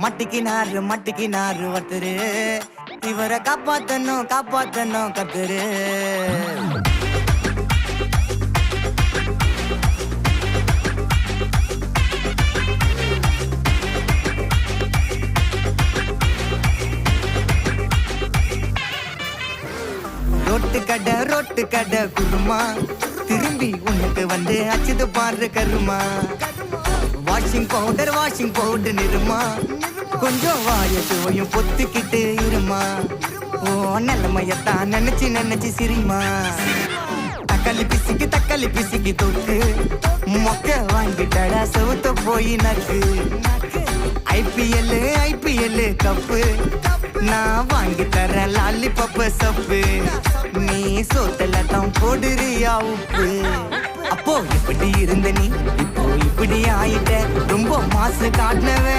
மட்டிக்கினாரு ஒருத்தரு இவரை காப்பாத்தணும் கத்துரு ரொட்டு கடை குருமா திரும்பி உனக்கு வந்து அச்சுது பாரு கருமா வாஷிங் பவுடர் நிறுமா கொஞ்சம் வாய சுவையும் பொத்துக்கிட்டு இருமா ஓ நிலைமையத்தான் நினைச்சு சிரிமா தக்காளி பிசிக்கு தொக்கு மொக்க வாங்கிட்டடா செவுத்த போய் நக்கு ஐபிஎல் கப்பு நான் வாங்கி தரேன் லாலிபப்பு சப்பு நீ சோத்தல தான் போடுறியா உப்பு அப்போ இப்படி இருந்த நீ இப்போ இப்படி ஆயிட்ட ரொம்ப மாசு காட்டினவ